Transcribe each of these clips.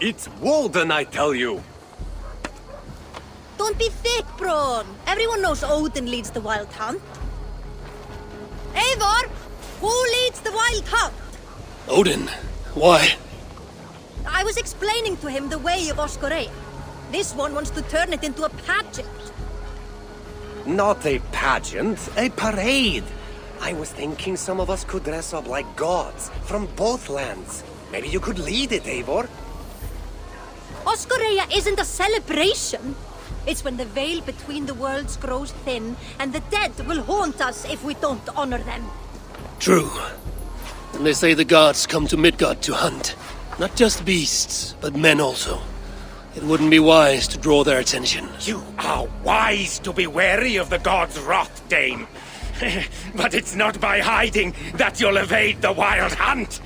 It's Walden, I tell you! Don't be thick, Braun. Everyone knows Odin leads the wild hunt. Eivor, who leads the wild hunt? Odin? Why? I was explaining to him the way of Oskoreia. This one wants to turn it into a pageant. Not a pageant, a parade. I was thinking some of us could dress up like gods from both lands. Maybe you could lead it, Eivor. Oskoreia isn't a celebration. It's when the veil between the worlds grows thin, and the dead will haunt us if we don't honor them. True. And they say the gods come to Midgard to hunt. Not just beasts, but men also. It wouldn't be wise to draw their attention. You are wise to be wary of the gods' wrath, Dame. But it's not by hiding that you'll evade the wild hunt.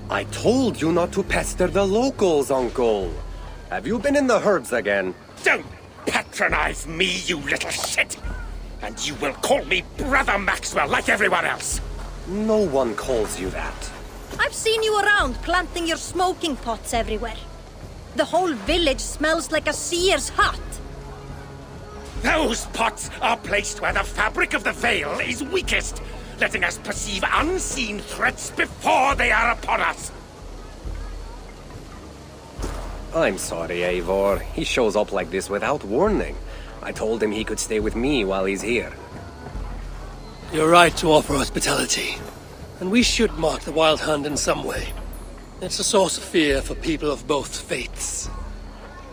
I told you not to pester the locals, Uncle. Have you been in the herbs again? Don't patronize me, you little shit! And you will call me Brother Maxwell like everyone else! No one calls you that. I've seen you around planting your smoking pots everywhere. The whole village smells like a seer's hut. Those pots are placed where the fabric of the veil is weakest, letting us perceive unseen threats before they are upon us. I'm sorry, Eivor. He shows up like this without warning. I told him he could stay with me while he's here. You're right to offer hospitality. And we should mark the wild hunt in some way. It's a source of fear for people of both faiths.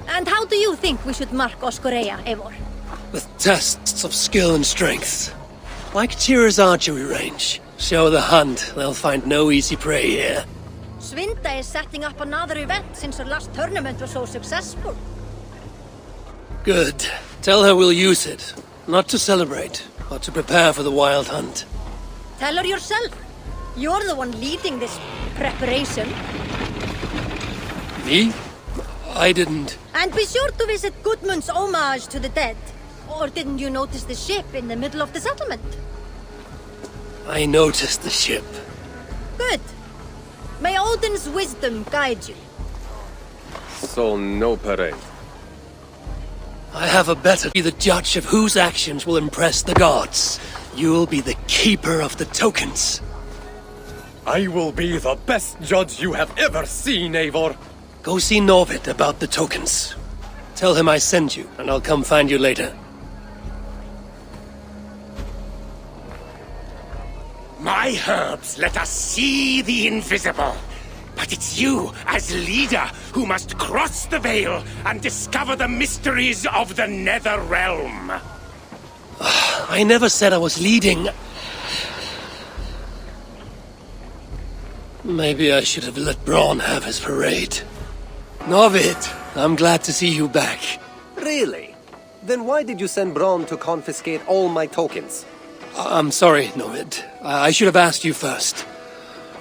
And how do you think we should mark Oskoreia, Eivor? With tests of skill and strength. Like Tyr's archery range. Show the hunt, they'll find no easy prey here. Svinda is setting up another event since her last tournament was so successful. Good. Tell her we'll use it. Not to celebrate, but to prepare for the wild hunt. Tell her yourself. You're the one leading this preparation. Me? I didn't. And be sure to visit Gudmund's homage to the dead. Or didn't you notice the ship in the middle of the settlement? I noticed the ship. Good. May Odin's wisdom guide you. So no parade. I have a better be the judge of whose actions will impress the gods. You'll be the keeper of the tokens. I will be the best judge you have ever seen, Eivor. Go see Norvid about the tokens. Tell him I sent you, and I'll come find you later. My herbs let us see the invisible. But it's you, as leader, who must cross the veil and discover the mysteries of the Nether Realm. I never said I was leading. Maybe I should have let Braun have his parade. Norvid, I'm glad to see you back. Really? Then why did you send Braun to confiscate all my tokens? I'm sorry, Norvid. I should have asked you first.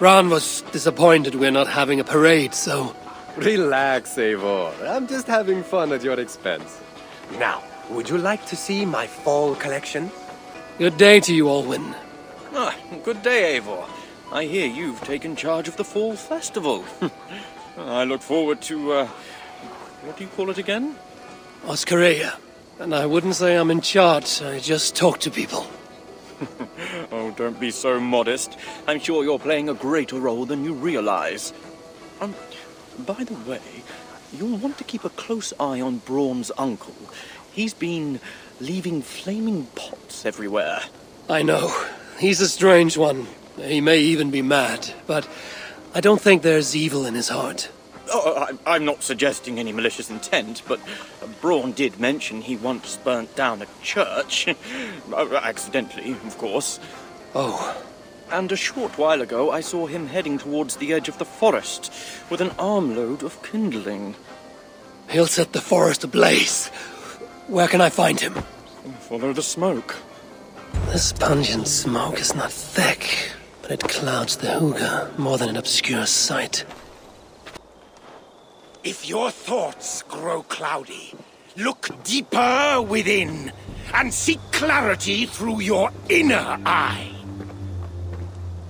Ran was disappointed we're not having a parade, so... Relax, Eivor. I'm just having fun at your expense. Now, would you like to see my fall collection? Good day to you, Alwyn. Ah, good day, Eivor. I hear you've taken charge of the Fall Festival. I look forward to, what do you call it again? Oskoreia. And I wouldn't say I'm in charge, I just talk to people. Oh, don't be so modest. I'm sure you're playing a greater role than you realize. By the way, you'll want to keep a close eye on Braun's uncle. He's been leaving flaming pots everywhere. I know. He's a strange one. He may even be mad, but I don't think there's evil in his heart. Oh, I'm not suggesting any malicious intent, but Braun did mention he once burnt down a church. Accidentally, of course. Oh. And a short while ago, I saw him heading towards the edge of the forest with an armload of kindling. He'll set the forest ablaze. Where can I find him? Follow the smoke. This pungent smoke is not thick, but it clouds the hooga more than it obscures sight. If your thoughts grow cloudy, look deeper within and seek clarity through your inner eye.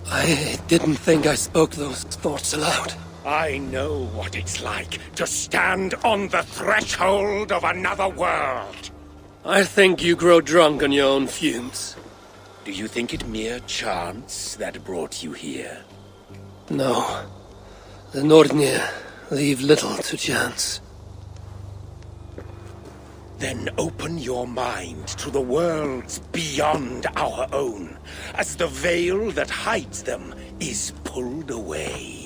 I didn't think I spoke those thoughts aloud. I know what it's like to stand on the threshold of another world. I think you grow drunk on your own fumes. Do you think it mere chance that brought you here? No. The Nordnir leave little to chance. Then open your mind to the worlds beyond our own, as the veil that hides them is pulled away.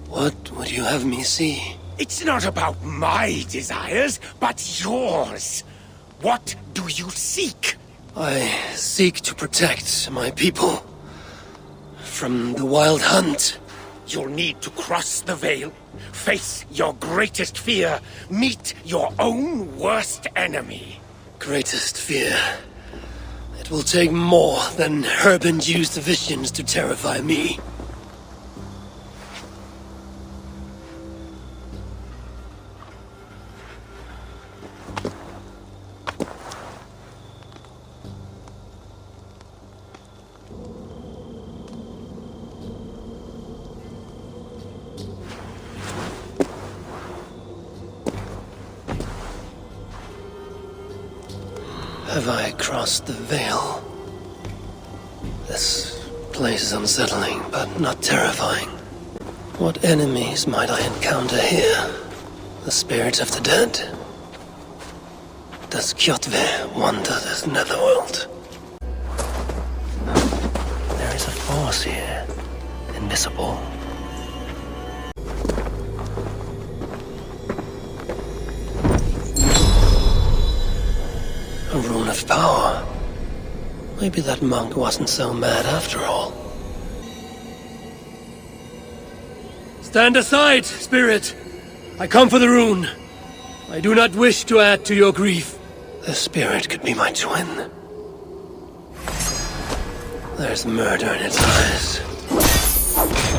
What would you have me see? It's not about my desires, but yours. What do you seek? I seek to protect my people from the wild hunt. You'll need to cross the veil, face your greatest fear, meet your own worst enemy. Greatest fear. It will take more than herb-induced visions to terrify me. Have I crossed the veil? This place is unsettling, but not terrifying. What enemies might I encounter here? The spirits of the dead? Does Kjotve wander this netherworld? There is a force here, invisible. A rune of power. Maybe that monk wasn't so mad after all. Stand aside, spirit! I come for the rune. I do not wish to add to your grief. The spirit could be my twin. There's murder in its eyes.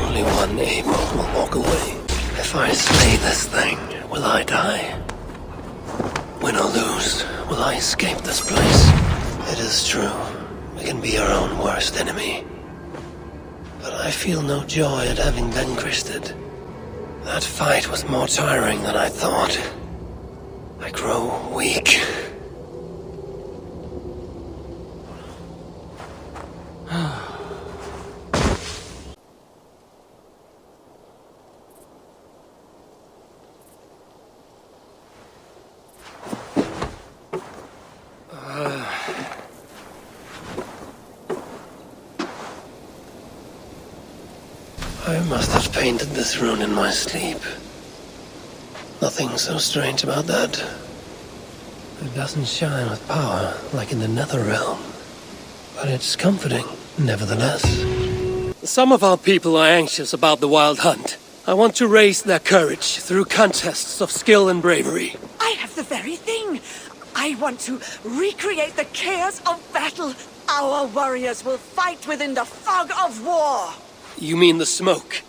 Only one able will walk away. If I slay this thing, will I die? Win or lose, will I escape this place? It is true, we can be our own worst enemy. But I feel no joy at having vanquished it. That fight was more tiring than I thought. I grow weak. I must have painted this rune in my sleep. Nothing so strange about that. It doesn't shine with power like in the nether realm, but it's comforting, nevertheless. Some of our people are anxious about the wild hunt. I want to raise their courage through contests of skill and bravery. I have the very thing. I want to recreate the chaos of battle. Our warriors will fight within the fog of war. You mean the smoke?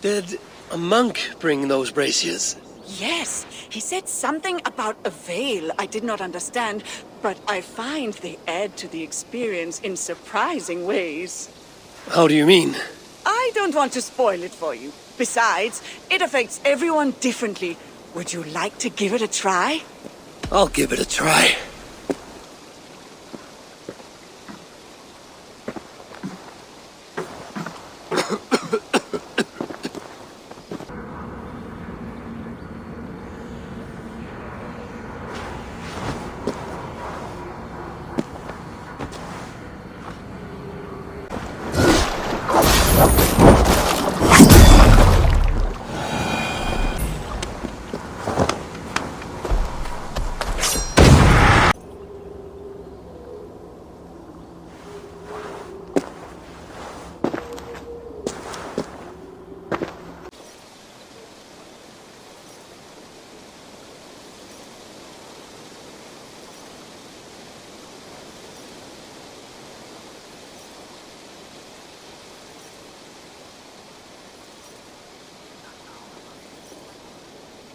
Did a monk bring those braziers? Yes, he said something about a veil I did not understand, but I find they add to the experience in surprising ways. How do you mean? I don't want to spoil it for you. Besides, it affects everyone differently. Would you like to give it a try? I'll give it a try.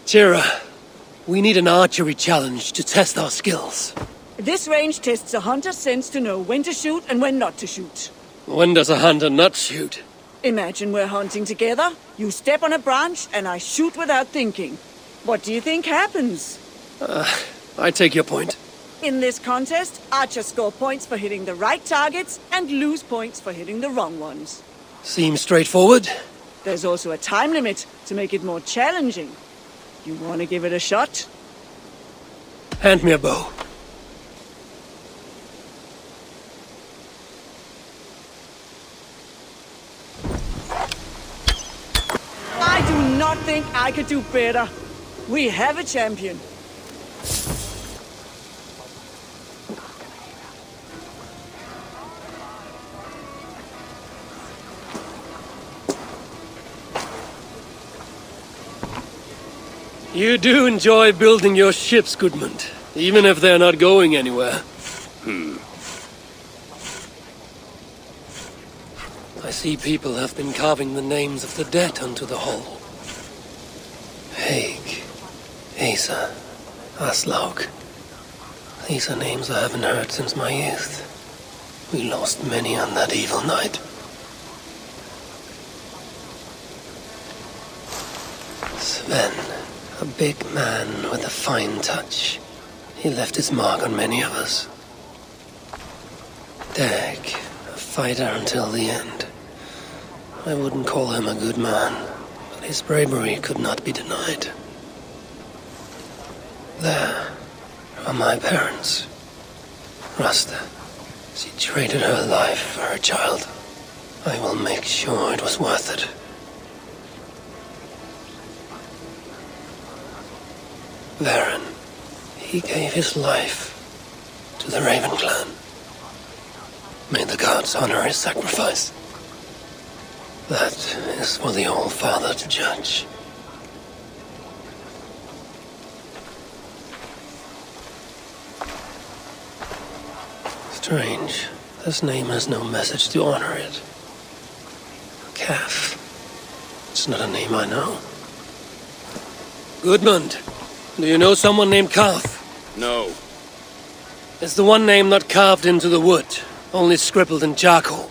Tira, we need an archery challenge to test our skills. This range tests a hunter's sense to know when to shoot and when not to shoot. When does a hunter not shoot? Imagine we're hunting together. You step on a branch, and I shoot without thinking. What do you think happens? I take your point. In this contest, archers score points for hitting the right targets and lose points for hitting the wrong ones. Seems straightforward. There's also a time limit to make it more challenging. You want to give it a shot? Hand me a bow. I do not think I could do better. We have a champion. You do enjoy building your ships, Goodmund, even if they're not going anywhere. I see people have been carving the names of the dead onto the hull. Haig, Asa, Aslaug. These are names I haven't heard since my youth. We lost many on that evil night. Sven, a big man with a fine touch. He left his mark on many of us. Dag, a fighter until the end. I wouldn't call him a good man, but his bravery could not be denied. There are my parents. Rasta, she traded her life for her child. I will make sure it was worth it. Varen, he gave his life to the Raven clan. May the gods honor his sacrifice. That is for the All-Father to judge. Strange. This name has no message to honor it. Calf. It's not a name I know. Goodmund, do you know someone named Calf? No. It's the one name not carved into the wood, only scribbled in charcoal.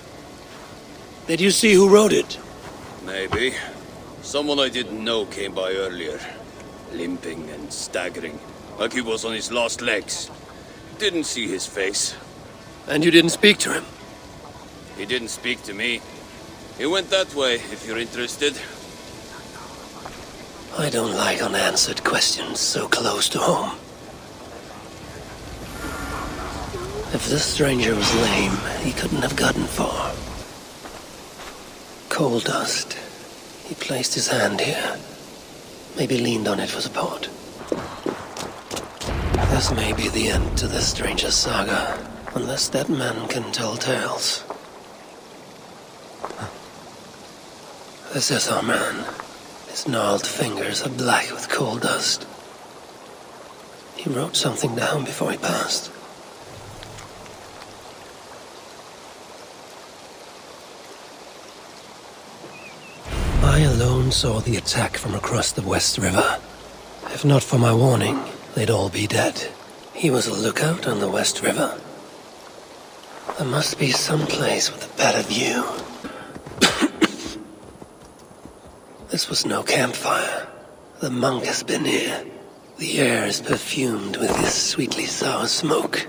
Did you see who wrote it? Maybe. Someone I didn't know came by earlier. Limping and staggering, like he was on his last legs. Didn't see his face. And you didn't speak to him? He didn't speak to me. He went that way, if you're interested. I don't like unanswered questions so close to home. If this stranger was lame, he couldn't have gotten far. Coal dust. He placed his hand here. Maybe leaned on it for support. This may be the end to this stranger's saga, unless that man can tell tales. This is our man. His gnarled fingers are black with coal dust. He wrote something down before he passed. I alone saw the attack from across the West River. If not for my warning, they'd all be dead. He was a lookout on the West River. There must be some place with a better view. This was no campfire. The monk has been here. The air is perfumed with this sweetly sour smoke.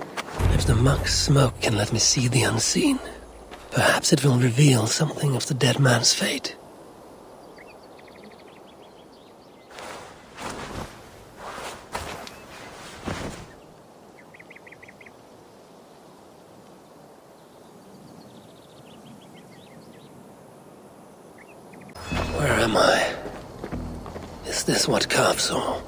If the monk's smoke can let me see the unseen, perhaps it will reveal something of the dead man's fate. Where am I? Is this what Carv saw?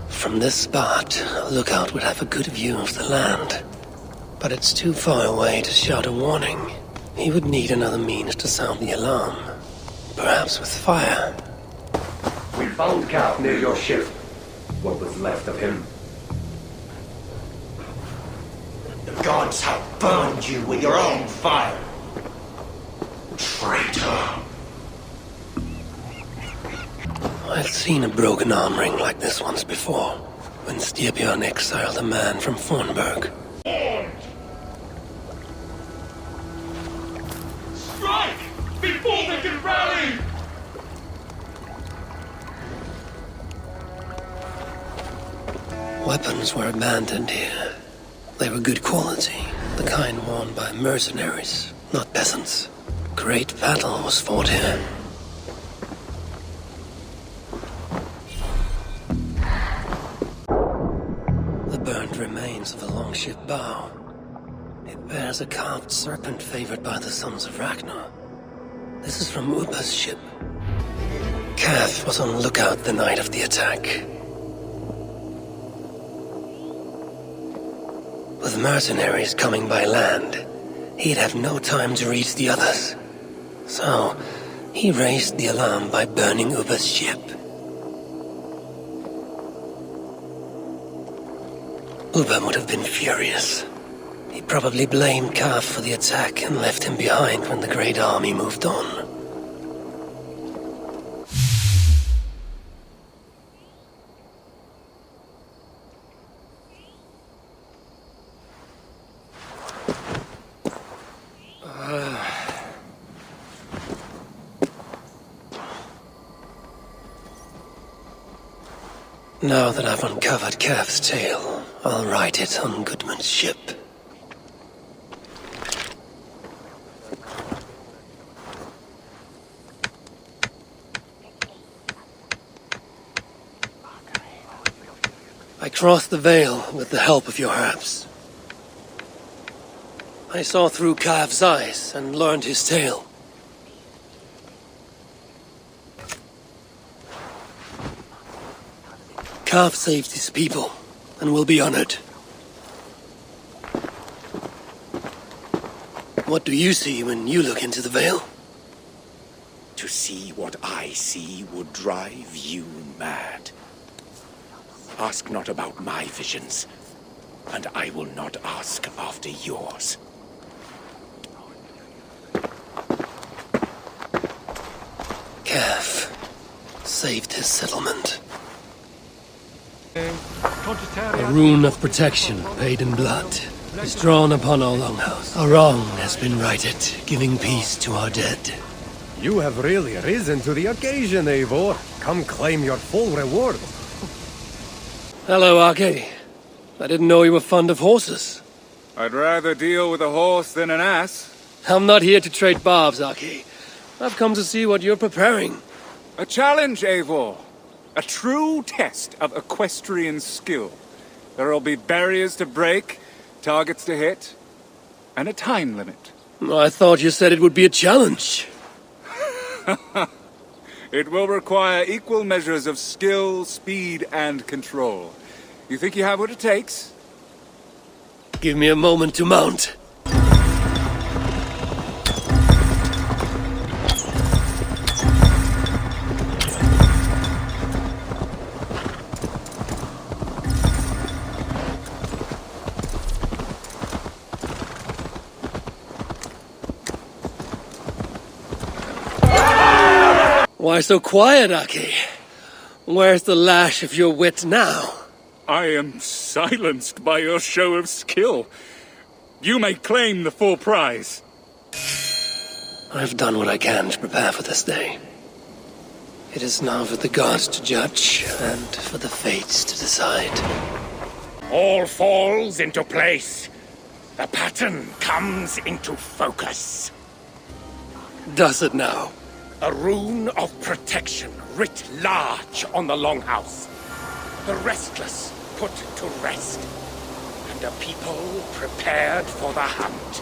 From this spot, a lookout would have a good view of the land. But it's too far away to shout a warning. He would need another means to sound the alarm. Perhaps with fire. We found Calf near your ship. What was left of him? The gods have burned you with your own fire. Traitor. I've seen a broken arm ring like this once before. when Styrbjörn exiled a man from Fornburg. Strike! Before they can rally! Weapons were abandoned here. They were good quality, the kind worn by mercenaries, not peasants. Great battle was fought here. The burned remains of the longship bow. It bears a carved serpent favored by the sons of Ragnar. This is from Ubba's ship. Kath was on lookout the night of the attack. With mercenaries coming by land, he'd have no time to reach the others. So, he raised the alarm by burning Ubba's ship. Ubba would have been furious. He probably blamed Kaf for the attack and left him behind when the Great Army moved on. Now that I've uncovered Kaf's tale, I'll write it on Goodman's ship. I crossed the Vale with the help of your herbs. I saw through Kaf's eyes and learned his tale. Kaf saved his people, and will be honored. What do you see when you look into the Vale? To see what I see would drive you mad. Ask not about my visions, and I will not ask after yours. Kaf saved his settlement. A rune of protection, paid in blood, is drawn upon our longhouse. A wrong has been righted, giving peace to our dead. You have really risen to the occasion, Eivor. Come claim your full reward. Hello, Arke. I didn't know you were fond of horses. I'd rather deal with a horse than an ass. I'm not here to trade barbs, Arke. I've come to see what you're preparing. A challenge, Eivor. A true test of equestrian skill. There'll be barriers to break, targets to hit, and a time limit. I thought you said it would be a challenge. It will require equal measures of skill, speed, and control. You think you have what it takes? Give me a moment to mount. Why so quiet, Aki? Where's the lash of your wit now? I am silenced by your show of skill. You may claim the full prize. I've done what I can to prepare for this day. It is now for the gods to judge, and for the fates to decide. All falls into place. The pattern comes into focus. Does it now? A rune of protection writ large on the longhouse. The restless put to rest, and a people prepared for the hunt.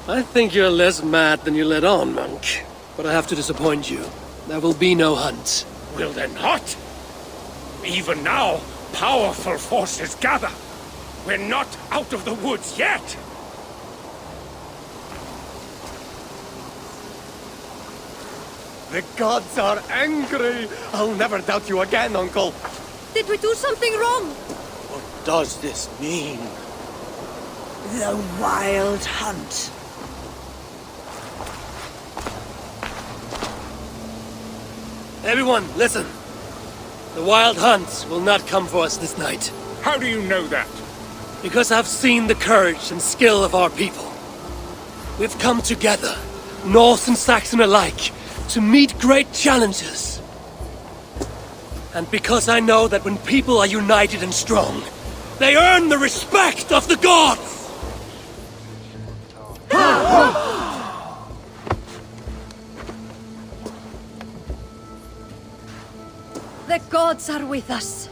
I think you're less mad than you let on, monk. But I have to disappoint you. There will be no hunt. Will there not? Even now, powerful forces gather. We're not out of the woods yet. The gods are angry. I'll never doubt you again, Uncle. Did we do something wrong? What does this mean? The wild hunt. Everyone, listen. The Wild Hunt will not come for us this night. How do you know that? Because I've seen the courage and skill of our people. We've come together, Norse and Saxon alike, to meet great challenges. And because I know that when people are united and strong, they earn the respect of the gods! The gods are with us.